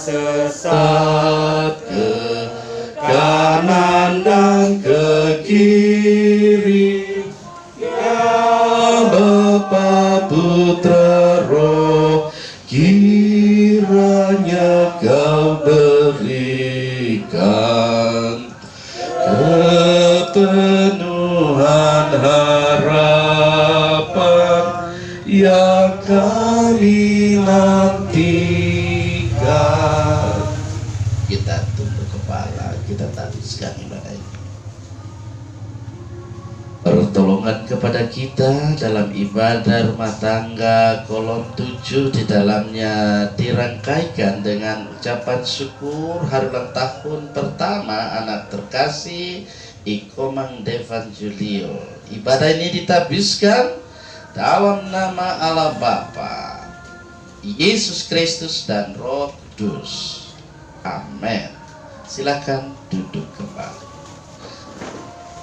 sesat ke kanan dan ke kiri. Ya Bapa, Putra, Roh, kiranya Kau berikan kepenuhan harapan yang kami nantikan. Kita tunduk kepala, kita tabiskan ibadah ini. Pertolongan kepada kita dalam ibadah rumah tangga kolom 7, di dalamnya dirangkaikan dengan ucapan syukur hari ulang tahun pertama anak terkasih Ikomang Devan Julio. Ibadah ini ditabiskan dalam nama Allah Bapa, Yesus Kristus dan Roh Kudus. Amin. Silakan duduk kembali.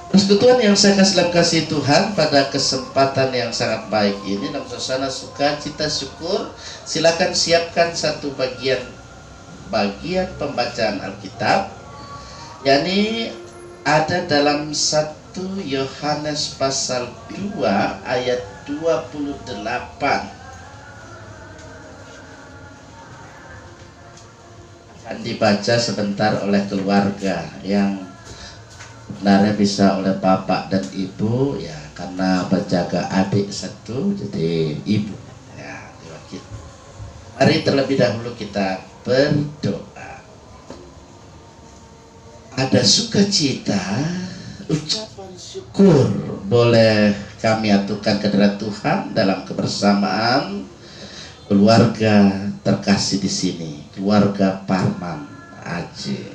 Persekutuan yang saya kasih dalam kasih Tuhan, pada kesempatan yang sangat baik ini dalam suasana sukacita syukur, silakan siapkan satu bagian pembacaan Alkitab, yakni ada dalam 1 Yohanes pasal 2 ayat 28. Akan dibaca sebentar oleh keluarga, yang sebenarnya bisa oleh bapak dan ibu, ya, karena berjaga adik satu jadi ibu, ya, diwakil. Mari terlebih dahulu kita berdoa. Ada sukacita, ucapan syukur boleh kami aturkan kehadirat Tuhan dalam kebersamaan keluarga terkasih di sini, keluarga Parman Aceh,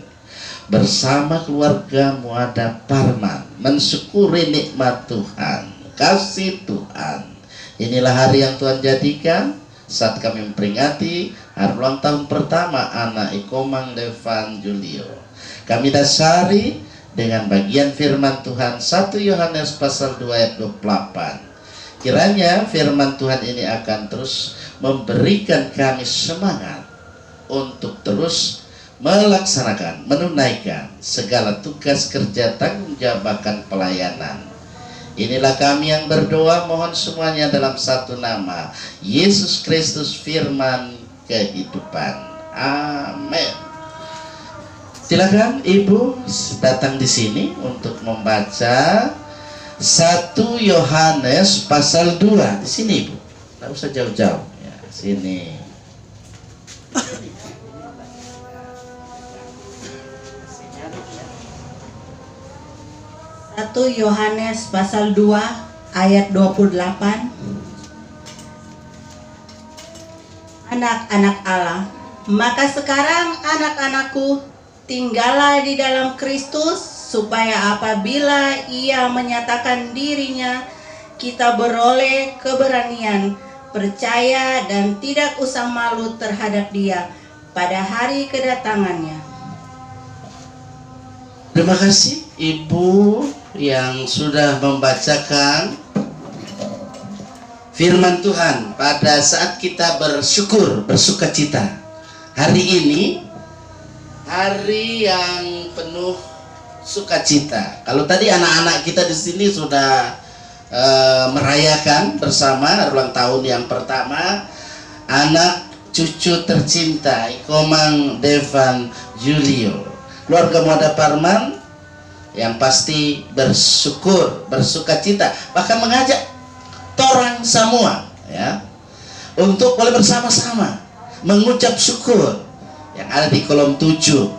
bersama keluarga Muada Parman, mensyukuri nikmat Tuhan, kasih Tuhan. Inilah hari yang Tuhan jadikan saat kami memperingati hari ulang tahun pertama anak Ikomang Devan Julio. Kami dasari dengan bagian firman Tuhan 1 Yohanes pasal 2 ayat 28. Kiranya firman Tuhan ini akan terus memberikan kami semangat untuk terus melaksanakan, menunaikan segala tugas kerja tanggung jawab bahkan pelayanan. Inilah kami yang berdoa, mohon semuanya dalam satu nama, Yesus Kristus firman kehidupan. Amin. Silakan Ibu datang di sini untuk membaca 1 Yohanes pasal 2. Di sini Ibu, nggak usah jauh-jauh, ya, sini. 1 Yohanes pasal 2 ayat 28. Anak-anak Allah, maka sekarang anak-anakku, tinggallah di dalam Kristus, supaya apabila Ia menyatakan dirinya, kita beroleh keberanian, percaya dan tidak usah malu terhadap Dia pada hari kedatangannya. Terima kasih Ibu yang sudah membacakan firman Tuhan pada saat kita bersyukur, bersukacita. Hari ini hari yang penuh sukacita. Kalau tadi anak-anak kita di sini sudah merayakan bersama ulang tahun yang pertama anak cucu tercinta Ikomang Devan Julio. Keluarga Muada Parman yang pasti bersyukur, bersukacita, bahkan mengajak torang semua, ya, untuk boleh bersama-sama mengucap syukur yang ada di kolom 7.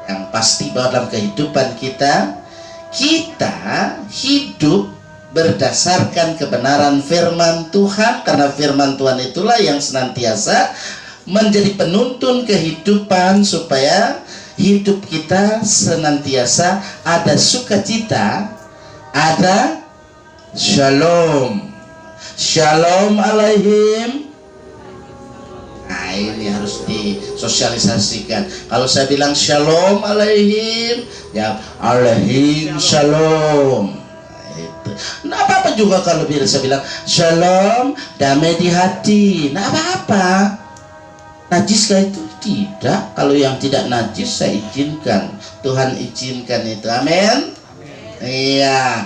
Yang pasti bahwa dalam kehidupan kita hidup berdasarkan kebenaran firman Tuhan, karena firman Tuhan itulah yang senantiasa menjadi penuntun kehidupan supaya hidup kita senantiasa ada sukacita, ada shalom. Shalom alaihim. Nah, ini harus disosialisasikan. Kalau saya bilang shalom alaihim, ya alaihim shalom. Itu. Nah, apa-apa juga kalau saya bilang shalom, damai di hati. Nah, apa-apa. Najiskah itu? Tidak. Kalau yang tidak najis saya izinkan. Tuhan izinkan itu. Amin. Iya.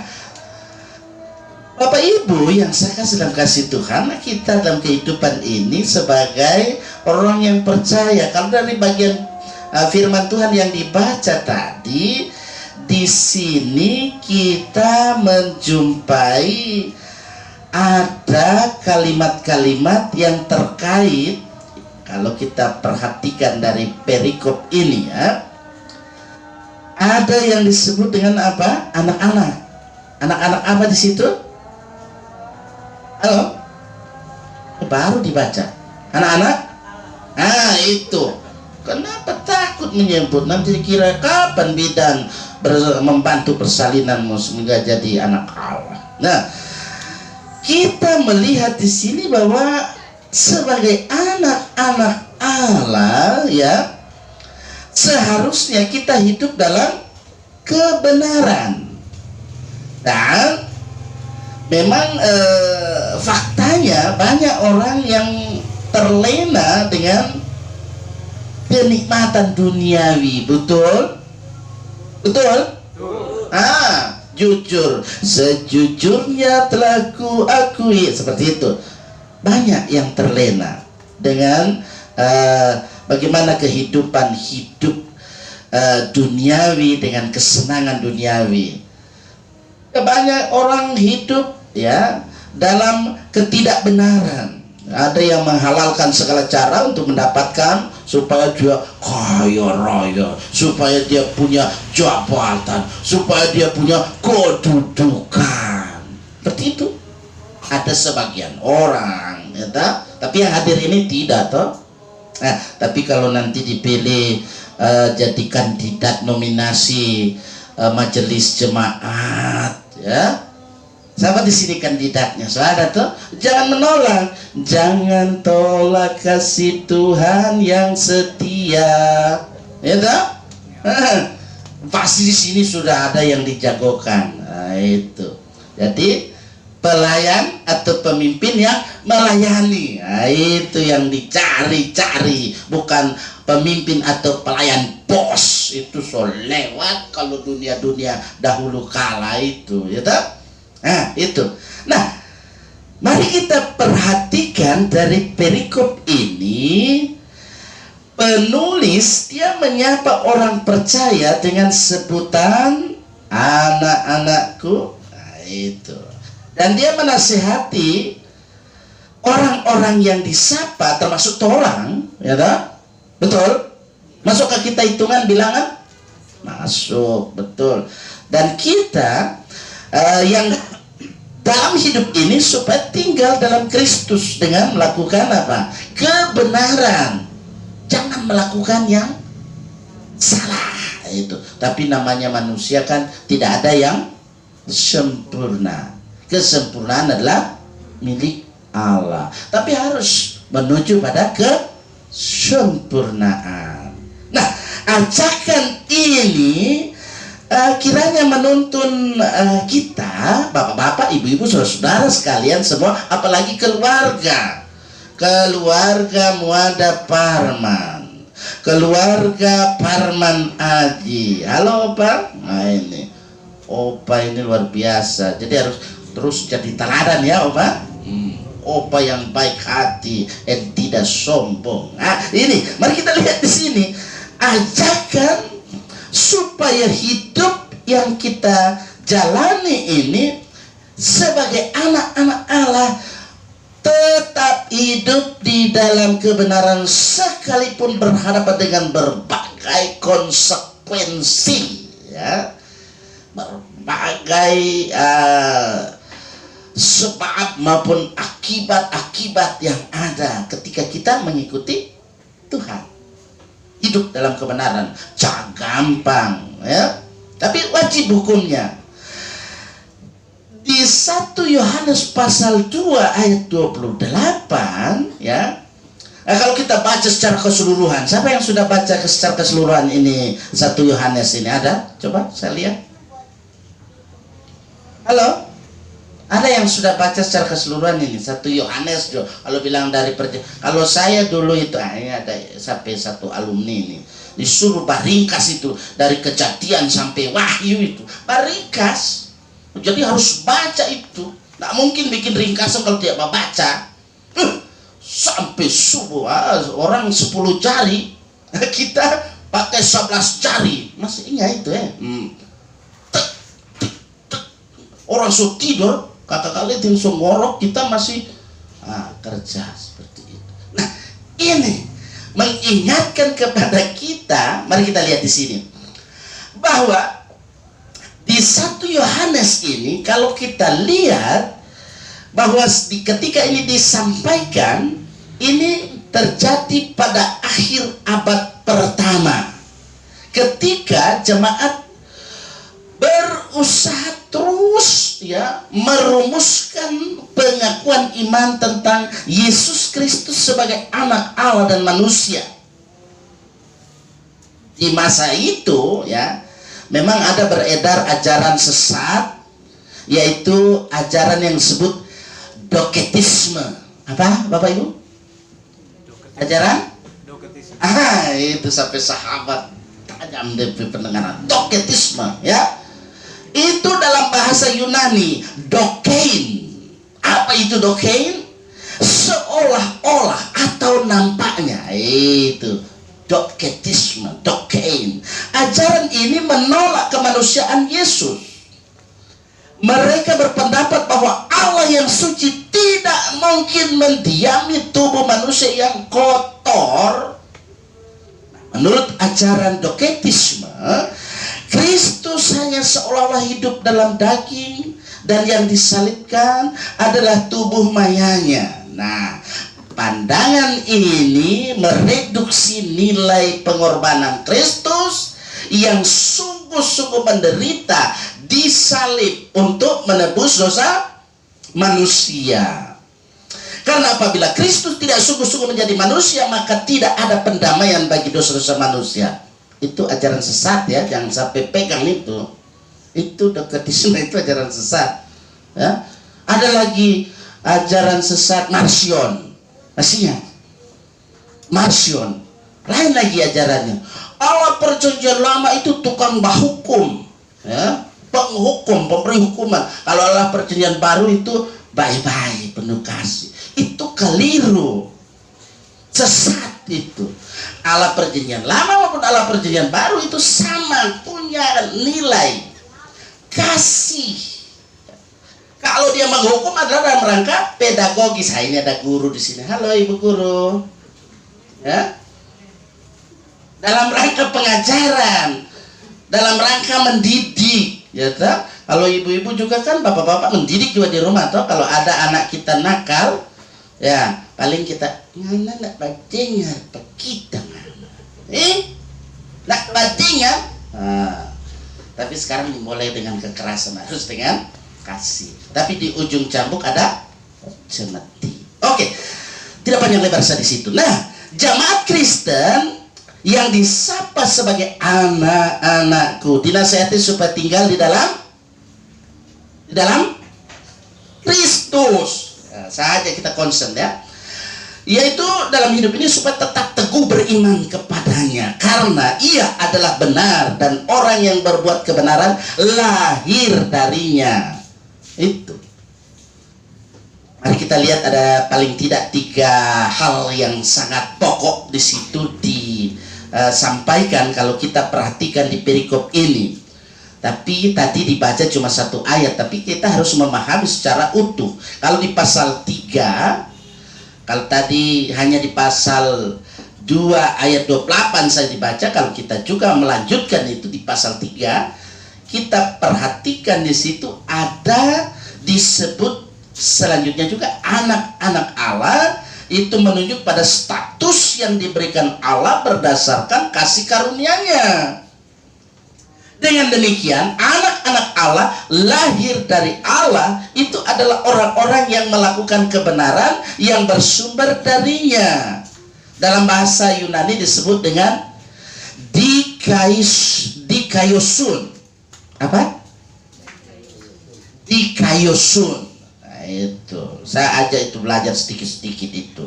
Bapak Ibu yang saya kasih dalam kasih Tuhan, kita dalam kehidupan ini sebagai orang yang percaya. Kalau dari bagian firman Tuhan yang dibaca tadi, di sini kita menjumpai ada kalimat-kalimat yang terkait. Kalau kita perhatikan dari perikop ini ya, ada yang disebut dengan apa? Anak-anak. Anak-anak apa di situ? Halo? Baru dibaca. Anak-anak? Ah, itu. Kenapa takut menyebut? Nanti dikira kapan bidan membantu persalinanmu sehingga jadi anak Allah. Nah, kita melihat di sini bahwa sebagai anak-anak Allah ya, seharusnya kita hidup dalam kebenaran. Dan memang faktanya banyak orang yang terlena dengan kenikmatan duniawi. Betul? Betul? Jujur, sejujurnya telah ku akui, seperti itu. Banyak yang terlena dengan bagaimana kehidupan hidup duniawi dengan kesenangan duniawi. Banyak orang hidup ya dalam ketidakbenaran. Ada yang menghalalkan segala cara untuk mendapatkan, supaya dia kaya raya, supaya dia punya jabatan, supaya dia punya kedudukan. Seperti itu. Ada sebagian orang, ya, tapi yang hadir ini tidak, toh. Nah, tapi kalau nanti dipilih jadi kandidat nominasi majelis jemaat, ya. Sama di sini kandidatnya, saudara tuh, jangan menolak, jangan tolak kasih Tuhan yang setia, ya toh? Pasti di sini sudah ada yang dijagokan. Nah, itu. Jadi pelayan atau pemimpin yang melayani, nah, itu yang dicari-cari, bukan pemimpin atau pelayan bos. Itu so lewat kalau dunia-dunia dahulu kala itu, ya toh? Nah, itu. Nah, mari kita perhatikan dari perikop ini. Penulis dia menyapa orang percaya dengan sebutan anak-anakku. Nah, itu. Dan dia menasihati orang-orang yang disapa, termasuk orang, ya tak? Betul? Masuk ke kita hitungan bilangan? Masuk, betul. Dan kita yang dalam hidup ini supaya tinggal dalam Kristus dengan melakukan apa? Kebenaran. Jangan melakukan yang salah itu. Tapi namanya manusia kan tidak ada yang sempurna. Kesempurnaan adalah milik Allah. Tapi harus menuju pada kesempurnaan. Nah, ajakan ini kiranya menuntun kita, bapak-bapak, ibu-ibu, saudara-saudara sekalian semua, apalagi keluarga Muada Parman, keluarga Parman Aji. Halo Opa. Nah, ini Opa ini luar biasa, jadi harus terus jadi teladan ya Opa. Opa yang baik hati dan tidak sombong. Nah, ini mari kita lihat di sini ajakan supaya hidup yang kita jalani ini sebagai anak-anak Allah tetap hidup di dalam kebenaran sekalipun berhadapan dengan berbagai konsekuensi, ya, berbagai sebab maupun akibat-akibat yang ada ketika kita mengikuti Tuhan. Hidup dalam kebenaran jangan gampang, ya, tapi wajib hukumnya. Di 1 Yohanes pasal 2 ayat 28, ya. Nah, kalau kita baca secara keseluruhan, siapa yang sudah baca secara keseluruhan ini 1 Yohanes ini? Ada? Coba saya lihat. Halo? Ada yang sudah baca secara keseluruhan ini 1 Yohanes Jo. Kalau bilang dari kalau saya dulu itu ini ada sampai 1 alumni ini disuruh baringkas itu dari Kejadian sampai Wahyu itu baringkas. Jadi harus baca itu. Nggak mungkin bikin ringkasan kalau tidak baca. Sampai subuh orang 10 jari kita pakai 11 jari. Masih ingat itu ya? Orang sudah tidur, kakak-kakak itu ngorok, kita masih kerja seperti itu. Nah, ini mengingatkan kepada kita, mari kita lihat di sini, bahwa di 1 Yohanes ini, kalau kita lihat bahwa ketika ini disampaikan, ini terjadi pada akhir abad pertama, ketika jemaat berusaha terus ya merumuskan pengakuan iman tentang Yesus Kristus sebagai anak Allah dan manusia. Di masa itu ya memang ada beredar ajaran sesat, yaitu ajaran yang disebut doketisme. Apa Bapak Ibu? Ajaran? Doketisme. Itu sampai sahabat tajam DP pendengaran. Doketisme ya. Itu dalam bahasa Yunani dokein. Apa itu dokein? Seolah-olah atau nampaknya. Itu doketisme, dokein. Ajaran ini menolak kemanusiaan Yesus. Mereka berpendapat bahwa Allah yang suci tidak mungkin mendiami tubuh manusia yang kotor. Menurut ajaran doketisme, Kristus hanya seolah-olah hidup dalam daging, dan yang disalibkan adalah tubuh mayanya. Nah, pandangan ini mereduksi nilai pengorbanan Kristus yang sungguh-sungguh menderita disalib untuk menebus dosa manusia. Karena apabila Kristus tidak sungguh-sungguh menjadi manusia, maka tidak ada pendamaian bagi dosa-dosa manusia. Itu ajaran sesat ya, jangan sampai pegang itu. Itu doketisme, itu ajaran sesat ya. Ada lagi ajaran sesat Marcion. Masih ingat? Marcion. Lain lagi ajarannya. Allah Perjanjian Lama itu tukang bahukum ya, penghukum, pemberi hukuman. Kalau Allah Perjanjian Baru itu baik-baik, penuh kasih. Itu keliru, sesat itu. Allah Perjanjian Lama maupun Allah Perjanjian Baru itu sama, punya nilai kasih. Kalau dia menghukum adalah dalam rangka pedagogis. Ini ada guru di sini. Halo Ibu Guru. Ya. Dalam rangka pengajaran, dalam rangka mendidik, ya toh? Kalau ibu-ibu juga kan, bapak-bapak mendidik juga di rumah toh. Kalau ada anak kita nakal, ya paling kita nak batingan kita nak batingan. Tapi sekarang dimulai dengan kekerasan, harus dengan kasih. Tapi di ujung cambuk ada cemeti. Oke, tidak panjang lebar saya di situ. Nah, jamaat Kristen yang disapa sebagai anak-anakku dinasihati supaya tinggal di dalam Kristus. Nah, saja kita concern ya. Yaitu dalam hidup ini supaya tetap teguh beriman kepadanya, karena ia adalah benar dan orang yang berbuat kebenaran lahir darinya. Itu. Mari kita lihat, ada paling tidak 3 hal yang sangat pokok di situ disampaikan kalau kita perhatikan di perikop ini. Tapi tadi dibaca cuma 1 ayat, tapi kita harus memahami secara utuh. Kalau di pasal 3, kalau tadi hanya di pasal 2 ayat 28 saya dibaca, kalau kita juga melanjutkan itu di pasal 3, kita perhatikan di situ ada disebut selanjutnya juga anak-anak Allah. Itu menunjuk pada status yang diberikan Allah berdasarkan kasih karunia-Nya. Dengan demikian, anak-anak Allah lahir dari Allah itu adalah orang-orang yang melakukan kebenaran yang bersumber darinya. Dalam bahasa Yunani disebut dengan dikaiosun. Apa? Dikaiosun. itu saya ajak itu belajar sedikit-sedikit itu.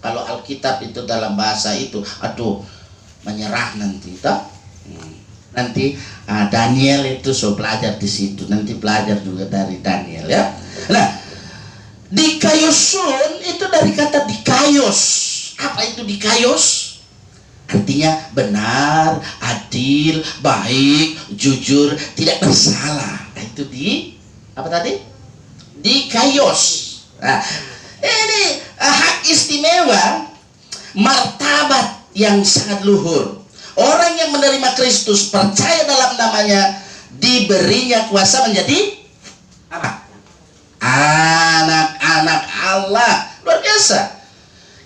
Kalau Alkitab itu dalam bahasa itu, aduh menyerah nanti, toh. Nanti Daniel itu so belajar di situ, nanti belajar juga dari Daniel ya. Nah, dikayosun itu dari kata dikayos. Apa itu dikayos? Artinya benar, adil, baik, jujur, tidak bersalah. Nah, itu di apa tadi? Dikayos. Nah, ini hak istimewa, martabat yang sangat luhur. Orang yang menerima Kristus, percaya dalam namanya, diberinya kuasa menjadi apa? Anak-anak Allah. Luar biasa.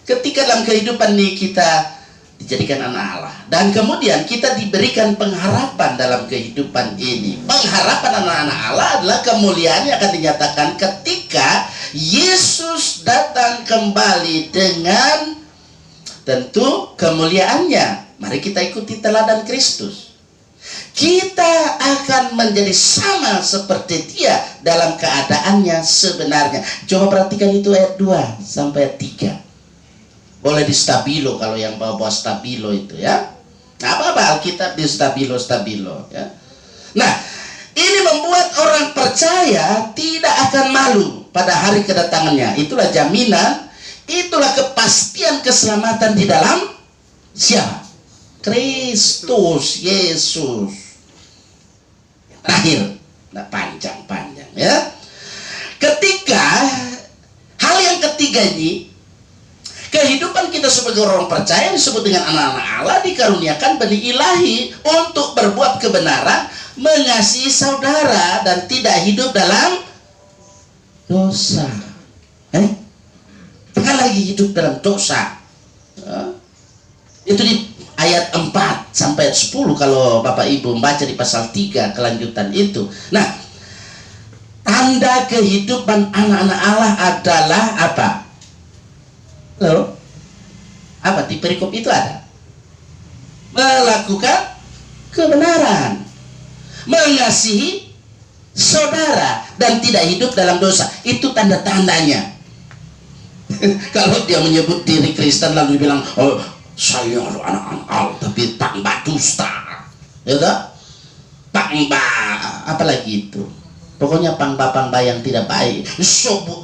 Ketika dalam kehidupan ini kita dijadikan anak Allah, dan kemudian kita diberikan pengharapan dalam kehidupan ini. Pengharapan anak-anak Allah adalah kemuliaan yang akan dinyatakan ketika Yesus datang kembali dengan tentu kemuliaannya. Mari kita ikuti teladan Kristus. Kita akan menjadi sama seperti Dia dalam keadaannya sebenarnya. Coba perhatikan itu ayat 2 sampai 3. Boleh di stabilo kalau yang bawa stabilo itu ya. Nah, apa-apa Alkitab di stabilo ya. Nah, ini membuat orang percaya tidak akan malu pada hari kedatangannya. Itulah jaminan, itulah kepastian keselamatan di dalam siapa? Kristus Yesus. Terakhir, nah panjang-panjang ya. Ketika hal yang ketiga ini, kehidupan kita sebagai orang percaya disebut dengan anak-anak Allah, dikaruniakan benih ilahi untuk berbuat kebenaran, mengasihi saudara, dan tidak hidup dalam dosa. Jangan lagi hidup dalam dosa. Itu di ayat 4 sampai 10 kalau Bapak Ibu membaca di pasal 3 kelanjutan itu. Nah, tanda kehidupan anak-anak Allah adalah apa? Lalu apa di perikop itu ada? Melakukan kebenaran, mengasihi saudara, dan tidak hidup dalam dosa. Itu tanda-tandanya. Kalau dia menyebut diri Kristen lalu bilang, oh saya anak-anak Allah tapi tambah dusta, ya tak? Apalagi itu. Pokoknya pangba yang tidak baik.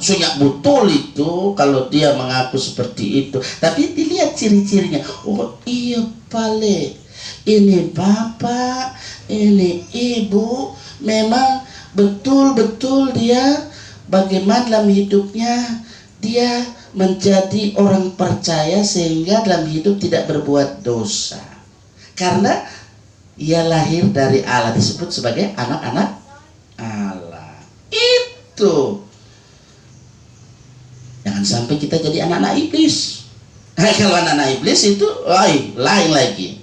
Sunyak betul itu kalau dia mengaku seperti itu. Tapi dilihat ciri-cirinya. Oh iya pale, ini bapak, ini ibu, memang betul-betul dia bagaimana dalam hidupnya dia menjadi orang percaya sehingga dalam hidup tidak berbuat dosa. Karena ia lahir dari Allah, disebut sebagai anak-anak Allah. Itu jangan sampai kita jadi anak-anak iblis. Kalau anak-anak iblis itu lain lagi,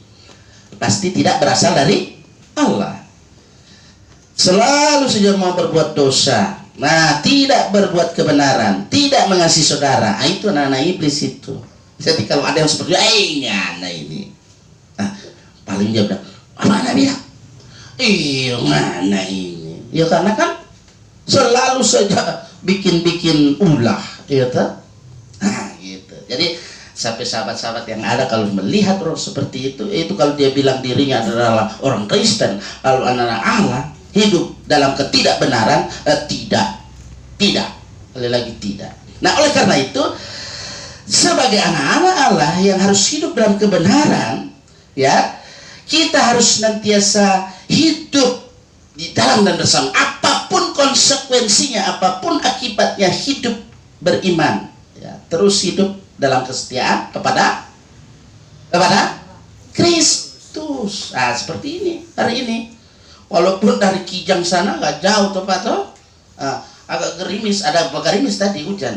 pasti tidak berasal dari Allah. Selalu saja mau berbuat dosa. Nah, tidak berbuat kebenaran, tidak mengasihi saudara. Itu anak-anak iblis itu. Jadi kalau ada yang seperti ini anak ini, paling dia bilang, apa anak bilang? Iya mana ini? Ya karena kan selalu saja bikin ulah, gitu. Gitu. Jadi sampai sahabat-sahabat yang ada kalau melihat orang seperti itu kalau dia bilang dirinya adalah orang Kristen, lalu anak-anak Allah hidup dalam ketidakbenaran, tidak, sekali lagi tidak. Nah, oleh karena itu sebagai anak-anak Allah yang harus hidup dalam kebenaran, ya, kita harus senantiasa hidup di dalam dan bersama, apapun konsekuensinya, apapun akibatnya, hidup beriman, ya, terus hidup dalam kesetiaan kepada Kristus. Nah, seperti ini hari ini. Walaupun dari Kijang sana nggak jauh tempat tuh, agak gerimis, ada gerimis tadi hujan.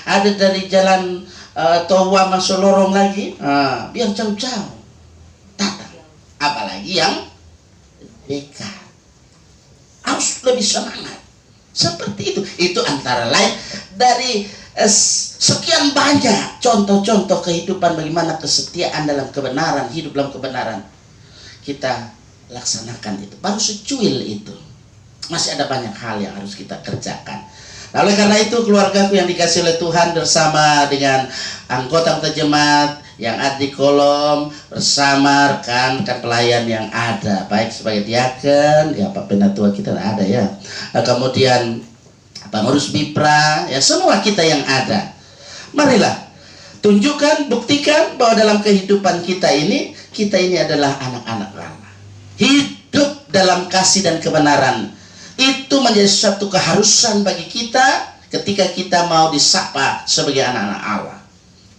Ada dari jalan Towa masuk lorong lagi, biar jauh-jauh datang. Apalagi yang dekat, harus lebih semangat. Seperti itu. Itu antara lain dari sekian banyak contoh-contoh kehidupan bagaimana kesetiaan dalam kebenaran, hidup dalam kebenaran. Kita laksanakan itu, baru secuil itu. Masih ada banyak hal yang harus kita kerjakan. Nah, oleh karena itu keluargaku yang dikasih oleh Tuhan bersama dengan anggota jemaat yang ada di kolom, bersama rekan-rekan pelayan yang ada, baik sebagai diaken, ya Pak Penatua kita ada ya, kemudian pengurus Bipra, ya semua kita yang ada. Marilah tunjukkan, buktikan bahwa dalam kehidupan kita ini adalah anak-anak Allah. Hidup dalam kasih dan kebenaran. Itu menjadi suatu keharusan bagi kita ketika kita mau disapa sebagai anak-anak Allah.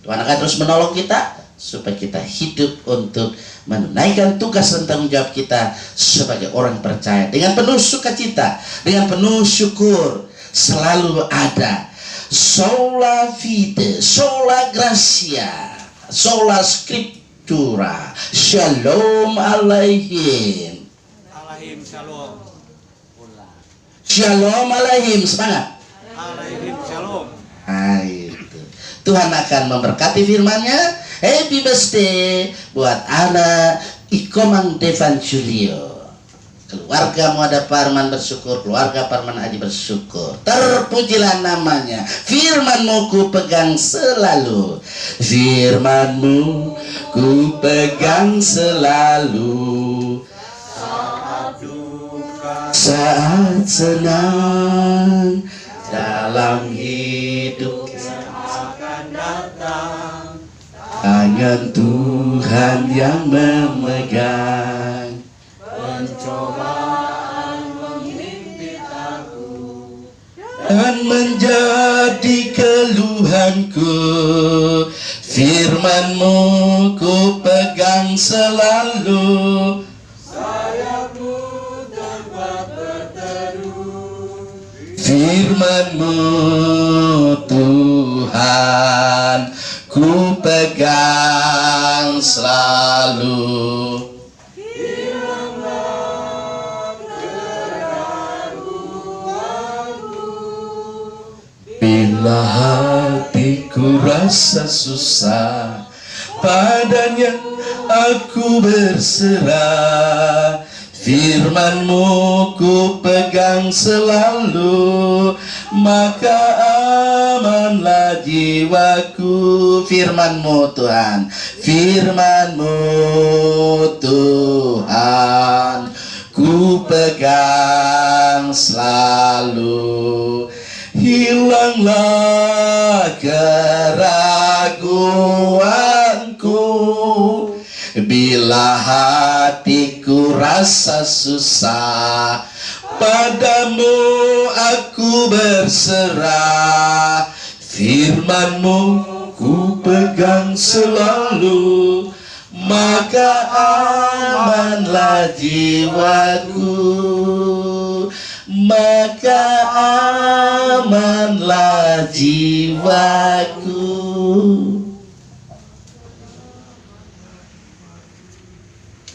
Tuhan akan terus menolong kita supaya kita hidup untuk menunaikan tugas dan tanggung jawab kita sebagai orang percaya dengan penuh sukacita, dengan penuh syukur. Selalu ada sola fide, sola gracia, sola scriptura. Shalom alaihim. Alaihim shalom. Shalom alaihim, semangat. Alaihim shalom. Nah, itu. Tuhan akan memberkati firman-Nya. Happy birthday buat anak Ikomang Devan Julio. Keluarga Muada Parman bersyukur, keluarga Parman Aji bersyukur. Terpujilah namanya. Firman-Mu ku pegang selalu. Firman-Mu ku pegang selalu. Saat senang dalam hidup akan datang, tangan Tuhan yang memegang. Pencobaan menghimpit aku dan menjadi keluhanku. Firman-Mu ku pegang selalu. Firman-Mu Tuhan ku pegang selalu. Bila hatiku rasa susah, padanya aku berserah. Firman-Mu ku pegang selalu, maka amanlah jiwaku. Firman-Mu Tuhan, Firman-Mu Tuhan, ku pegang selalu. Hilanglah keraguanku bila hatiku rasa susah, padamu aku berserah. Firman-Mu ku pegang selalu, maka amanlah jiwaku, maka amanlah jiwaku.